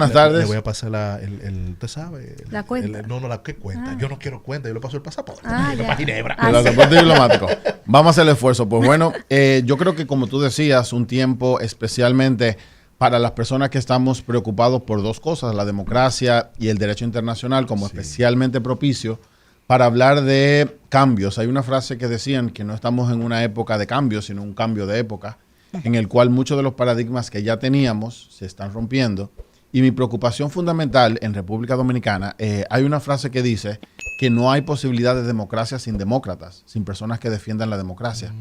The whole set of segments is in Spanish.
Buenas tardes. Le voy a pasar usted sabe. La cuenta. ¿Qué cuenta? Yo no quiero cuenta, yo le paso el pasaporte. Ya. Para Ginebra. El pasaporte diplomático. Vamos a hacer el esfuerzo. Pues bueno, yo creo que como tú decías, un tiempo especialmente para las personas que estamos preocupados por dos cosas, la democracia y el derecho internacional, como especialmente propicio para hablar de cambios. Hay una frase que decían que no estamos en una época de cambio, sino un cambio de época, en el cual muchos de los paradigmas que ya teníamos se están rompiendo. Y mi preocupación fundamental en República Dominicana, hay una frase que dice que no hay posibilidad de democracia sin demócratas, sin personas que defiendan la democracia.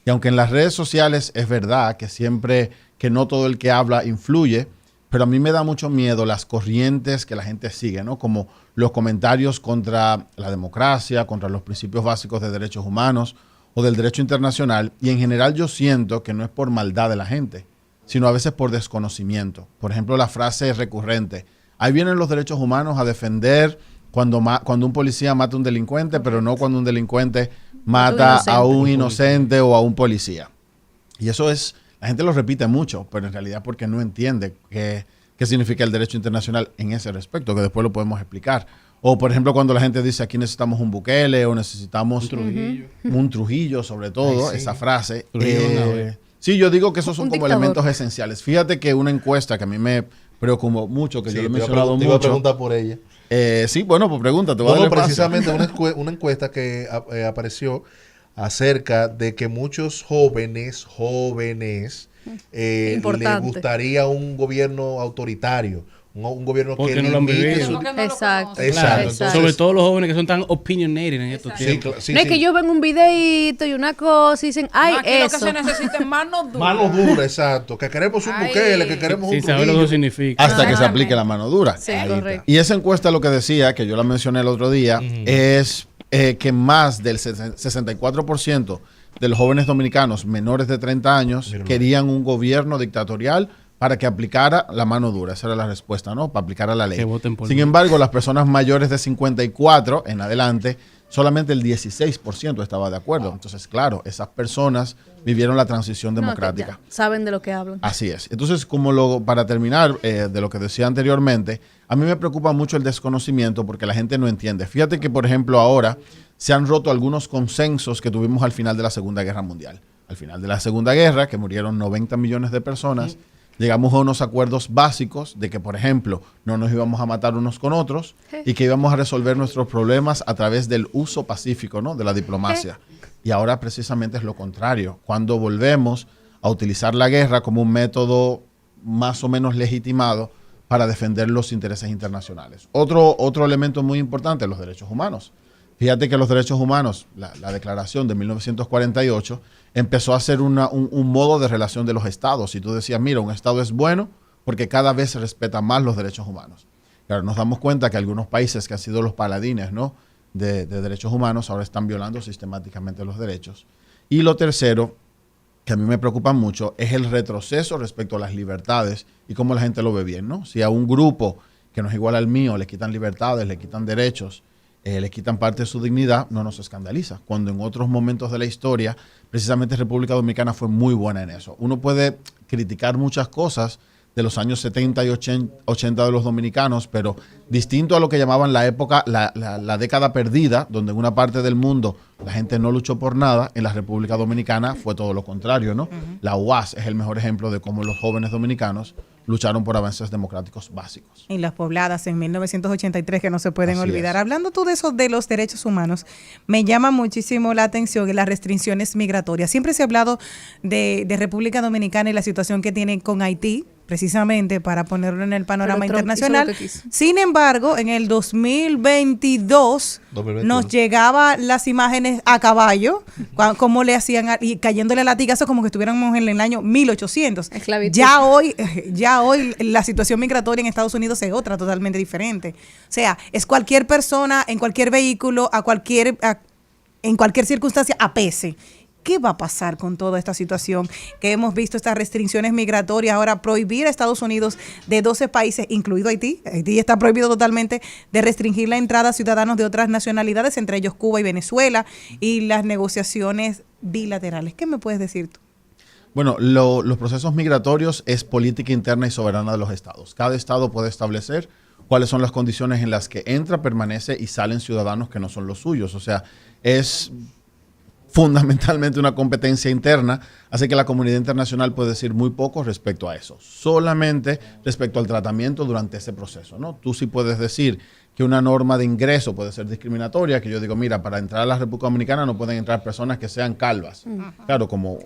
Y aunque en las redes sociales es verdad que no todo el que habla influye, pero a mí me da mucho miedo las corrientes que la gente sigue, ¿no? Como los comentarios contra la democracia, contra los principios básicos de derechos humanos o del derecho internacional. Y en general yo siento que no es por maldad de la gente, sino a veces por desconocimiento. Por ejemplo, la frase recurrente: ahí vienen los derechos humanos a defender cuando un policía mata a un delincuente, pero no cuando un delincuente mata a un inocente o a un policía. Y eso es, la gente lo repite mucho, pero en realidad porque no entiende qué significa el derecho internacional en ese respecto, que después lo podemos explicar. O, por ejemplo, cuando la gente dice aquí necesitamos un Bukele o necesitamos un Trujillo, sobre todo, esa frase. Sí, yo digo que esos son como elementos esenciales. Fíjate que una encuesta que a mí me preocupó mucho, que yo le he mencionado mucho. Te iba a preguntar por ella. Sí, bueno, pues pregúntate. Precisamente una encuesta que apareció acerca de que muchos jóvenes les gustaría un gobierno autoritario. Un gobierno porque que no lo han vivido. Exacto. Entonces, sobre todo los jóvenes que son tan opinionated en estos tiempos. No es que yo ven un videito y una cosa y dicen, ay, eso. Lo que se necesita es mano dura. Mano dura, exacto. Que queremos un Bukele, que queremos un saber lo que significa. Hasta que se aplique la mano dura. Sí, correcto. Y esa encuesta lo que decía, que yo la mencioné el otro día, es que más del 64% de los jóvenes dominicanos menores de 30 años querían un gobierno dictatorial para que aplicara la mano dura. Esa era la respuesta, ¿no? Para aplicar a la ley. Sin embargo, las personas mayores de 54 en adelante, solamente el 16% estaba de acuerdo. Entonces, claro, esas personas vivieron la transición democrática. Saben de lo que hablan. Así es. Entonces, para terminar de lo que decía anteriormente, a mí me preocupa mucho el desconocimiento porque la gente no entiende. Fíjate que, por ejemplo, ahora se han roto algunos consensos que tuvimos al final de la Segunda Guerra Mundial. Al final de la Segunda Guerra, que murieron 90 millones de personas, llegamos a unos acuerdos básicos de que, por ejemplo, no nos íbamos a matar unos con otros y que íbamos a resolver nuestros problemas a través del uso pacífico, ¿no? De la diplomacia. Y ahora precisamente es lo contrario. Cuando volvemos a utilizar la guerra como un método más o menos legitimado para defender los intereses internacionales. Otro elemento muy importante, los derechos humanos. Fíjate que los derechos humanos, la declaración de 1948, empezó a ser un modo de relación de los estados. Y tú decías, mira, un estado es bueno porque cada vez se respeta más los derechos humanos. Claro, nos damos cuenta que algunos países que han sido los paladines, ¿no?, de derechos humanos ahora están violando sistemáticamente los derechos. Y lo tercero, que a mí me preocupa mucho, es el retroceso respecto a las libertades y cómo la gente lo ve bien, ¿no? Si a un grupo que no es igual al mío le quitan libertades, le quitan derechos, le quitan parte de su dignidad, no nos escandaliza. Cuando en otros momentos de la historia, precisamente República Dominicana fue muy buena en eso. Uno puede criticar muchas cosas de los años 70 y 80 de los dominicanos, pero distinto a lo que llamaban la época, la década perdida, donde en una parte del mundo la gente no luchó por nada, en la República Dominicana fue todo lo contrario, ¿no? La UAS es el mejor ejemplo de cómo los jóvenes dominicanos lucharon por avances democráticos básicos. Y las pobladas en 1983 que no se pueden olvidar. Es. Hablando tú de eso, de los derechos humanos, me llama muchísimo la atención las restricciones migratorias. Siempre se ha hablado de República Dominicana y la situación que tiene con Haití, precisamente para ponerlo en el panorama internacional. Sin embargo, en el 2022 nos llegaban las imágenes a caballo, cómo le hacían, y cayéndole a latigazos como que estuviéramos en el año 1800. Ya hoy la situación migratoria en Estados Unidos es otra totalmente diferente. O sea, es cualquier persona, en cualquier vehículo, en cualquier circunstancia, apese. ¿Qué va a pasar con toda esta situación que hemos visto, estas restricciones migratorias? Ahora prohibir a Estados Unidos de 12 países, incluido Haití. Haití está prohibido totalmente de restringir la entrada a ciudadanos de otras nacionalidades, entre ellos Cuba y Venezuela, y las negociaciones bilaterales. ¿Qué me puedes decir tú? Bueno, los procesos migratorios es política interna y soberana de los estados. Cada estado puede establecer cuáles son las condiciones en las que entra, permanece y salen ciudadanos que no son los suyos. O sea, es fundamentalmente una competencia interna, así que la comunidad internacional puede decir muy poco respecto a eso, solamente respecto al tratamiento durante ese proceso, ¿no? Tú sí puedes decir que una norma de ingreso puede ser discriminatoria, que yo digo, mira, para entrar a la República Dominicana no pueden entrar personas que sean calvas. Claro, como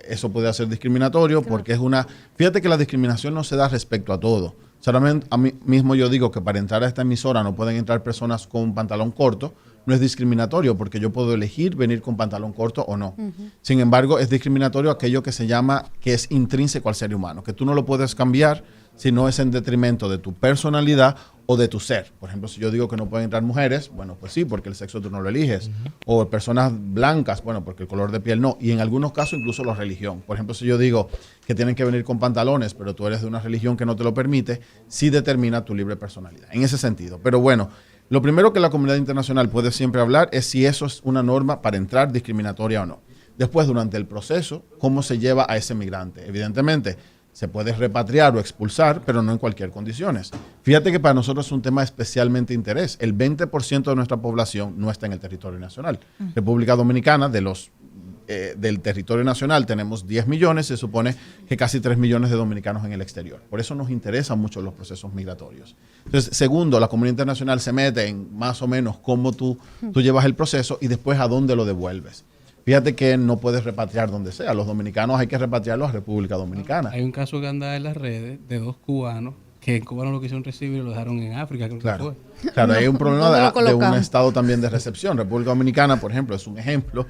eso puede ser discriminatorio porque es una... Fíjate que la discriminación no se da respecto a todo. Solamente a mí mismo yo digo que para entrar a esta emisora no pueden entrar personas con pantalón corto, no es discriminatorio porque yo puedo elegir venir con pantalón corto o no. Sin embargo, es discriminatorio aquello que se llama, que es intrínseco al ser humano, que tú no lo puedes cambiar si no es en detrimento de tu personalidad o de tu ser. Por ejemplo, si yo digo que no pueden entrar mujeres, bueno, pues sí, porque el sexo tú no lo eliges. O personas blancas, bueno, porque el color de piel no. Y en algunos casos incluso la religión. Por ejemplo, si yo digo que tienen que venir con pantalones, pero tú eres de una religión que no te lo permite, sí determina tu libre personalidad. En ese sentido. Pero bueno, lo primero que la comunidad internacional puede siempre hablar es si eso es una norma para entrar discriminatoria o no. Después, durante el proceso, cómo se lleva a ese migrante. Evidentemente, se puede repatriar o expulsar, pero no en cualquier condiciones. Fíjate que para nosotros es un tema especialmente de interés. El 20% de nuestra población no está en el territorio nacional. República Dominicana, del territorio nacional tenemos 10 millones, se supone que casi 3 millones de dominicanos en el exterior. Por eso nos interesan mucho los procesos migratorios. Entonces, segundo, la comunidad internacional se mete en más o menos cómo tú llevas el proceso y después a dónde lo devuelves. Fíjate que no puedes repatriar donde sea. Los dominicanos hay que repatriarlos a República Dominicana. Hay un caso que anda en las redes de 2 cubanos que en Cuba no lo quisieron recibir y lo dejaron en África, creo que fue. Claro, hay un problema ¿Dónde lo de un colocamos? estado también de recepción. República Dominicana, por ejemplo, es un ejemplo,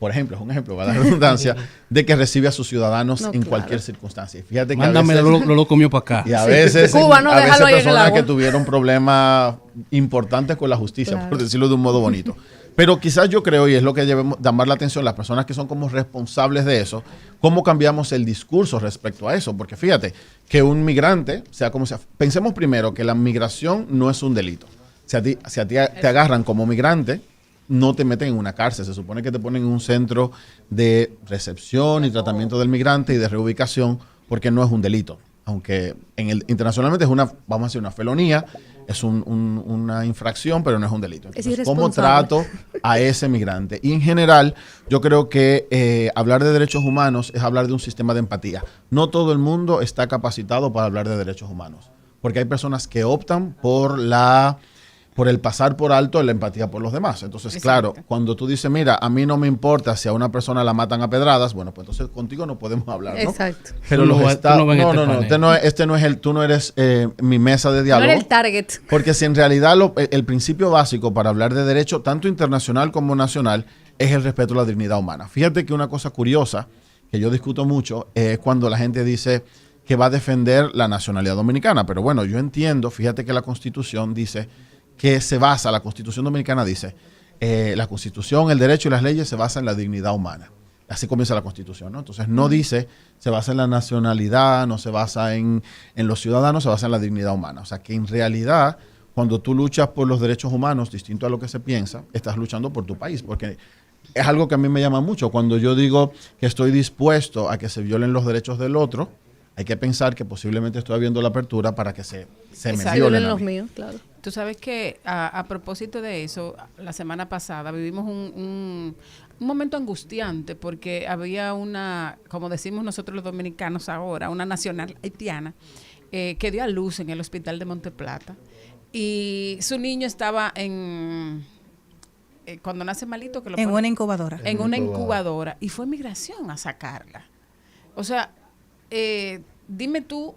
va la redundancia, de que recibe a sus ciudadanos No, en claro. cualquier circunstancia. Y fíjate que Mándame a veces, lo comió para acá. y a veces, Cuba, no, a veces déjalo ahí en el personas agua. que tuvieron problemas importantes con la justicia, Claro. por decirlo de un modo bonito. Pero quizás yo creo, y es lo que debemos llamar la atención, las personas que son como responsables de eso, cómo cambiamos el discurso respecto a eso. Porque fíjate, que un migrante, sea como sea, pensemos primero que la migración no es un delito. Si a ti te agarran como migrante, no te meten en una cárcel. Se supone que te ponen en un centro de recepción y tratamiento del migrante y de reubicación, porque no es un delito. Aunque internacionalmente es vamos a decir, una felonía, es una infracción, pero no es un delito. Entonces, ¿cómo trato a ese migrante? Y en general, yo creo que hablar de derechos humanos es hablar de un sistema de empatía. No todo el mundo está capacitado para hablar de derechos humanos, porque hay personas que optan por el pasar por alto la empatía por los demás. Entonces, claro, cuando tú dices, mira, a mí no me importa si a una persona la matan a pedradas, bueno, pues entonces contigo no podemos hablar, ¿no? Exacto. Pero Tú no los vas- tú no ves en este panel. tú no eres mi mesa de No diálogo. era el target. Porque si en realidad el principio básico para hablar de derecho, tanto internacional como nacional, es el respeto a la dignidad humana. Fíjate que una cosa curiosa que yo discuto mucho es cuando la gente dice que va a defender la nacionalidad dominicana. Pero bueno, yo entiendo, fíjate que la Constitución dice que la Constitución Dominicana dice, la Constitución, el derecho y las leyes se basan en la dignidad humana. Así comienza la Constitución, ¿no? Entonces no dice, se basa en la nacionalidad, no se basa en los ciudadanos, se basa en la dignidad humana. O sea que en realidad, cuando tú luchas por los derechos humanos, distinto a lo que se piensa, estás luchando por tu país, porque es algo que a mí me llama mucho. Cuando yo digo que estoy dispuesto a que se violen los derechos del otro, hay que pensar que posiblemente estoy abriendo la apertura para que se me Exacto. violen Violen a los mí. míos, claro. Tú sabes que a propósito de eso, la semana pasada vivimos un momento angustiante porque había una, como decimos nosotros los dominicanos ahora, una nacional haitiana que dio a luz en el hospital de Monteplata y su niño estaba cuando nace malito, que lo En ponen una incubadora. en una incubadora y fue migración a sacarla. O sea, dime tú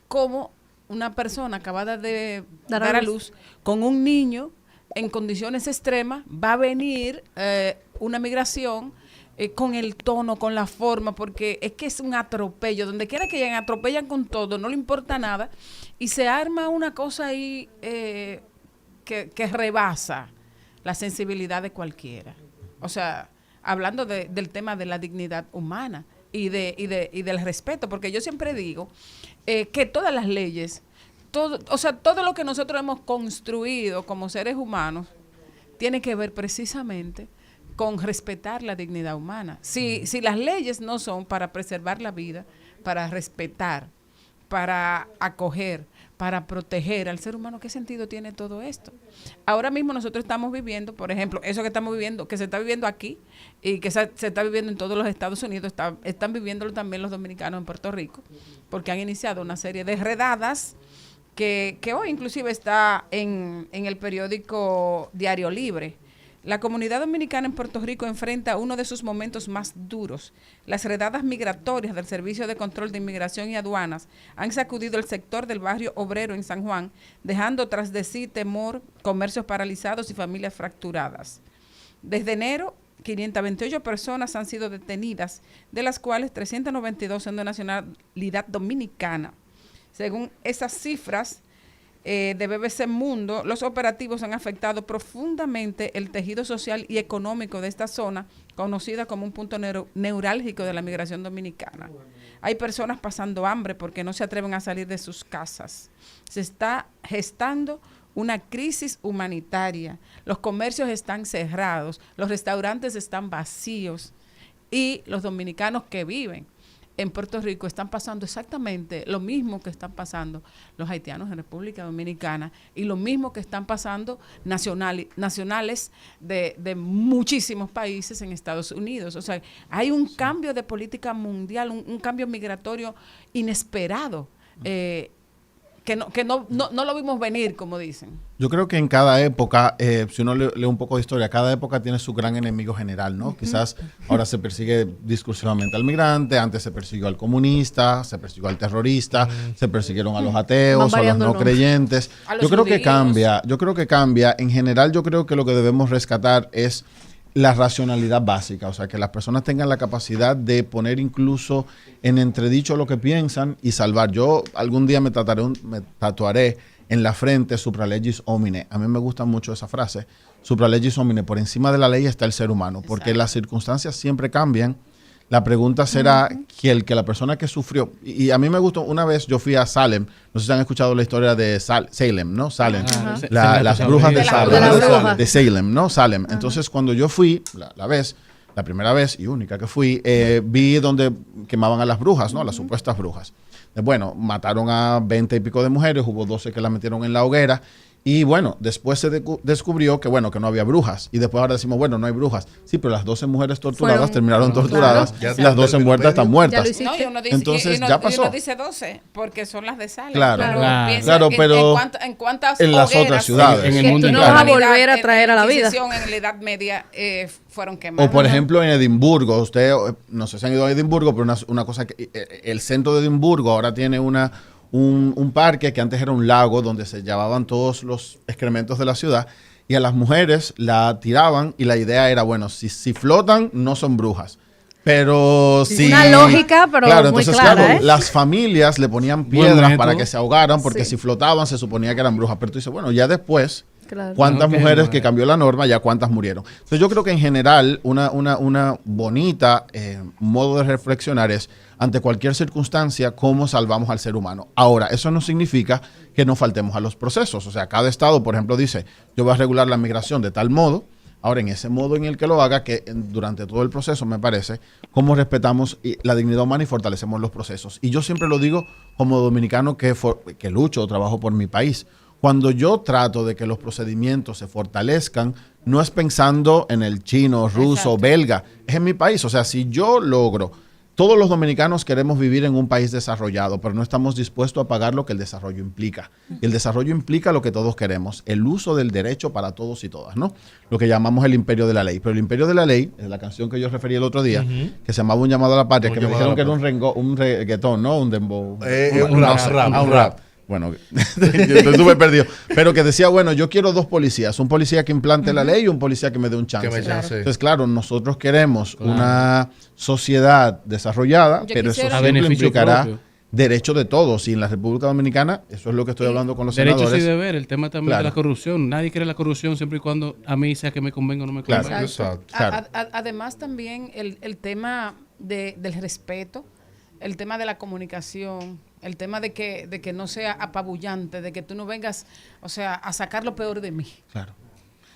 cómo una persona acabada de dar a luz con un niño en condiciones extremas va a venir una migración con el tono, con la forma, porque es que es un atropello. Donde quiera que lleguen, atropellan con todo, no le importa nada. Y se arma una cosa ahí que rebasa la sensibilidad de cualquiera. O sea, hablando del tema de la dignidad humana y del respeto, porque yo siempre digo que todas las leyes, todo lo que nosotros hemos construido como seres humanos tiene que ver precisamente con respetar la dignidad humana. Si las leyes no son para preservar la vida, para respetar, para acoger, para proteger al ser humano, ¿qué sentido tiene todo esto? Ahora mismo nosotros estamos viviendo, por ejemplo, eso que estamos viviendo, que se está viviendo aquí y que se está viviendo en todos los Estados Unidos, están viviéndolo también los dominicanos en Puerto Rico, porque han iniciado una serie de redadas que hoy inclusive está en el periódico Diario Libre. La comunidad dominicana en Puerto Rico enfrenta uno de sus momentos más duros. Las redadas migratorias del Servicio de Control de Inmigración y Aduanas han sacudido el sector del barrio obrero en San Juan, dejando tras de sí temor, comercios paralizados y familias fracturadas. Desde enero, 528 personas han sido detenidas, de las cuales 392 son de nacionalidad dominicana. Según esas cifras de BBC Mundo, los operativos han afectado profundamente el tejido social y económico de esta zona, conocida como un punto neurálgico de la migración dominicana. Hay personas pasando hambre porque no se atreven a salir de sus casas. Se está gestando una crisis humanitaria. Los comercios están cerrados, los restaurantes están vacíos y los dominicanos que viven en Puerto Rico están pasando exactamente lo mismo que están pasando los haitianos en República Dominicana y lo mismo que están pasando nacionales de muchísimos países en Estados Unidos. O sea, hay un cambio de política mundial, un cambio migratorio inesperado, que no lo vimos venir, como dicen. Yo creo que en cada época, si uno lee un poco de historia, cada época tiene su gran enemigo general, ¿no? Quizás ahora se persigue discursivamente al migrante, antes se persiguió al comunista, se persiguió al terrorista, se persiguieron a los ateos, a los no creyentes. Yo creo que cambia. En general, yo creo que lo que debemos rescatar es la racionalidad básica, o sea, que las personas tengan la capacidad de poner incluso en entredicho lo que piensan y salvar. Yo algún día me tatuaré en la frente supralegis homine. A mí me gusta mucho esa frase, supralegis homine, por encima de la ley está el ser humano, porque las circunstancias siempre cambian. La pregunta será que la persona que sufrió, y a mí me gustó, una vez yo fui a Salem, no sé si han escuchado la historia de Salem, ¿no? Salem, las brujas de Salem, de Salem, ¿no? Salem. Entonces cuando yo fui, la primera vez y única que fui, vi donde quemaban a las brujas, ¿no? Las supuestas brujas. Bueno, mataron a 20 y pico de mujeres, hubo 12 que la metieron en la hoguera. Y bueno, después se descubrió que no había brujas. Y después ahora decimos, no hay brujas. Sí, pero las 12 mujeres torturadas terminaron torturadas. Claro. Y las 12 muertas están muertas. No, y uno dice, entonces ya pasó. Y uno dice 12, porque son las de Salem. Claro, pero en cuántas en las otras ciudades. En el mundo no vas a volver a traer a la vida. En la Edad Media fueron quemadas. O por ejemplo en Edimburgo, usted, no sé si han ido a Edimburgo, pero una cosa que el centro de Edimburgo ahora tiene un parque que antes era un lago donde se llevaban todos los excrementos de la ciudad y a las mujeres la tiraban y la idea era, si flotan no son brujas. Pero sí. Una lógica, pero claro, muy entonces, clara, las familias le ponían piedras para que se ahogaran porque si flotaban se suponía que eran brujas. Pero tú dices, ya después, ¿cuántas mujeres que cambió la norma, ya cuántas murieron? Entonces yo creo que en general una bonita modo de reflexionar es ante cualquier circunstancia, cómo salvamos al ser humano. Ahora, eso no significa que no faltemos a los procesos. O sea, cada estado, por ejemplo, dice, yo voy a regular la migración de tal modo. Ahora, en ese modo en el que lo haga, que durante todo el proceso, me parece, cómo respetamos la dignidad humana y fortalecemos los procesos. Y yo siempre lo digo como dominicano que lucho o trabajo por mi país. Cuando yo trato de que los procedimientos se fortalezcan, no es pensando en el chino, ruso, belga, es en mi país. O sea, si yo logro, todos los dominicanos queremos vivir en un país desarrollado, pero no estamos dispuestos a pagar lo que el desarrollo implica. Y el desarrollo implica lo que todos queremos, el uso del derecho para todos y todas, ¿no? Lo que llamamos el imperio de la ley. Pero el imperio de la ley, es la canción que yo referí el otro día, que se llamaba Un llamado a la patria, que me dijeron que era un reggaetón, ¿no? Un dembow. Un rap. Bueno, yo estuve perdido. Pero que decía, yo quiero 2 policías. Un policía que implante la ley y un policía que me dé un chance. Entonces, claro, nosotros queremos una sociedad desarrollada, pero eso siempre implicará derecho de todos. Y en la República Dominicana, eso es lo que estoy hablando con los senadores. Derechos y deber, el tema también de la corrupción. Nadie quiere la corrupción siempre y cuando a mí sea que me convenga o no me convenga. Exacto. Además también el tema del respeto, el tema de la comunicación, el tema de que no sea apabullante, de que tú no vengas, a sacar lo peor de mí. Claro.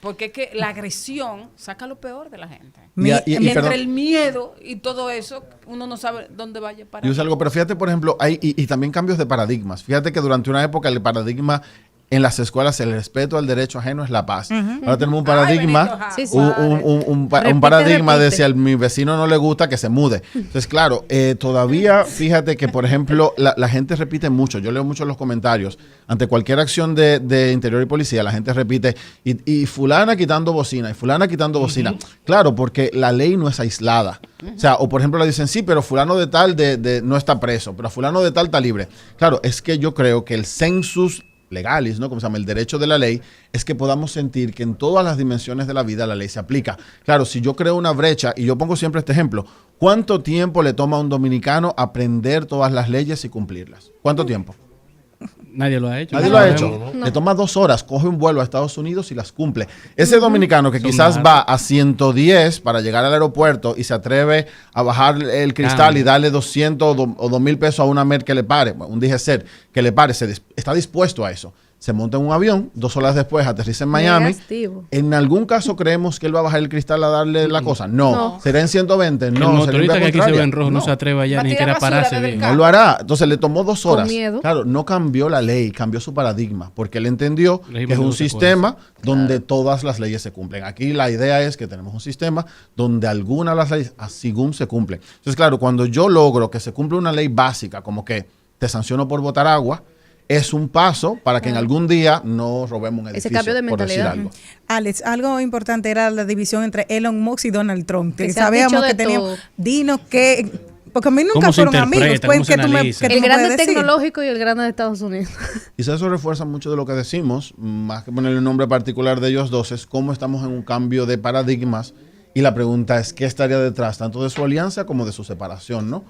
Porque es que la agresión saca lo peor de la gente. Y entre perdón. el miedo y todo eso, uno no sabe dónde vaya a parar. Yo sé algo, pero fíjate, por ejemplo, hay y también cambios de paradigmas. Fíjate que durante una época el paradigma en las escuelas, el respeto al derecho ajeno es la paz. Ahora tenemos un paradigma, Sí, sí. un Repite, paradigma de repite. si a mi vecino no le gusta, que se mude. Entonces, claro, todavía fíjate que, por ejemplo, la gente repite mucho. Yo leo mucho en los comentarios. Ante cualquier acción de interior y policía, la gente repite, y fulana quitando bocina, y fulana quitando bocina. Claro, porque la ley no es aislada. O sea, o por ejemplo le dicen, sí, pero fulano de tal no está preso, pero fulano de tal está libre. Claro, es que yo creo que el census legalis, ¿no? Como se llama, el derecho de la ley, es que podamos sentir que en todas las dimensiones de la vida la ley se aplica. Claro, si yo creo una brecha, y yo pongo siempre este ejemplo, ¿cuánto tiempo le toma a un dominicano aprender todas las leyes y cumplirlas? ¿Cuánto tiempo? Nadie lo ha hecho. Nadie lo ha hecho. Le toma 2 horas, coge un vuelo a Estados Unidos y las cumple. Ese dominicano que Son quizás más. va a 110 para llegar al aeropuerto y se atreve a bajar el cristal y darle 200 o 2,000 pesos a una MER que le pare, un DGCER que le pare, está dispuesto a eso. Se monta en un avión, 2 horas después aterriza en Miami. Negativo. ¿En algún caso creemos que él va a bajar el cristal a darle la cosa? No. No. ¿Será en 120? El No. ¿Será en motorista vía que aquí se contraria? ve en rojo no se atreve ya Va a ni tirar siquiera a basura pararse desde el bien. carro. No lo hará. Entonces le tomó 2 horas. miedo. Claro, no cambió la ley, cambió su paradigma, porque él entendió Régimen que es de un consecuencias. sistema donde todas las leyes se cumplen. Aquí la idea es que tenemos un sistema donde algunas de las leyes según se cumplen. Entonces, claro, cuando yo logro que se cumpla una ley básica, como que te sanciono por botar agua, es un paso para que en algún día no robemos un edificio, Ese cambio de por decir mentalidad. algo. Alex, algo importante era la división entre Elon Musk y Donald Trump. Que Que se han sabíamos dicho de que teníamos. todo. Dinos que. Porque a mí nunca ¿Cómo se fueron amigos. interpreta? Pues, ¿Cómo se ¿qué tú me, analiza? qué tú El me grande puedes decir? tecnológico y el grande de Estados Unidos. Quizás eso refuerza mucho de lo que decimos, más que ponerle un nombre particular de ellos dos, es cómo estamos en un cambio de paradigmas y la pregunta es qué estaría detrás, tanto de su alianza como de su separación, ¿no?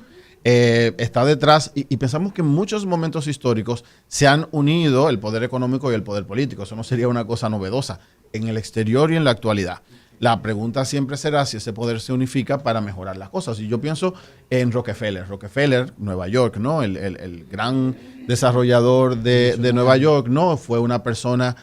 Está detrás y pensamos que en muchos momentos históricos se han unido el poder económico y el poder político. Eso no sería una cosa novedosa en el exterior y en la actualidad. La pregunta siempre será si ese poder se unifica para mejorar las cosas. Y yo pienso en Rockefeller. Rockefeller, Nueva York, ¿no? El gran desarrollador de Nueva York, ¿no? Fue una persona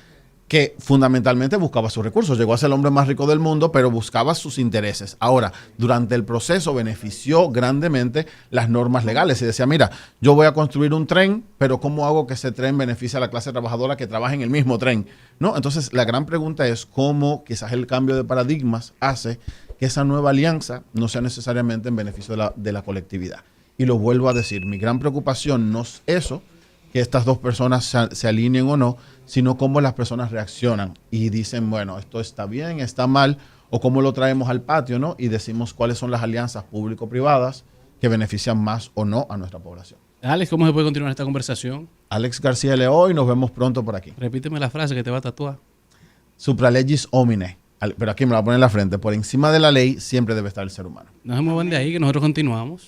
que fundamentalmente buscaba sus recursos. Llegó a ser el hombre más rico del mundo, pero buscaba sus intereses. Ahora, durante el proceso benefició grandemente las normas legales y decía, mira, yo voy a construir un tren, pero ¿cómo hago que ese tren beneficie a la clase trabajadora que trabaja en el mismo tren? ¿No? Entonces, la gran pregunta es cómo quizás el cambio de paradigmas hace que esa nueva alianza no sea necesariamente en beneficio de la colectividad. Y lo vuelvo a decir, mi gran preocupación no es eso, que estas dos personas se alineen o no, sino cómo las personas reaccionan y dicen, bueno, esto está bien, está mal, o cómo lo traemos al patio, ¿no? Y decimos cuáles son las alianzas público-privadas que benefician más o no a nuestra población. Alex, ¿cómo se puede continuar esta conversación? Alex García León y nos vemos pronto por aquí. Repíteme la frase que te va a tatuar. Supralegis homine. Pero aquí me la voy a poner en la frente. Por encima de la ley siempre debe estar el ser humano. No se muevan de ahí, que nosotros continuamos.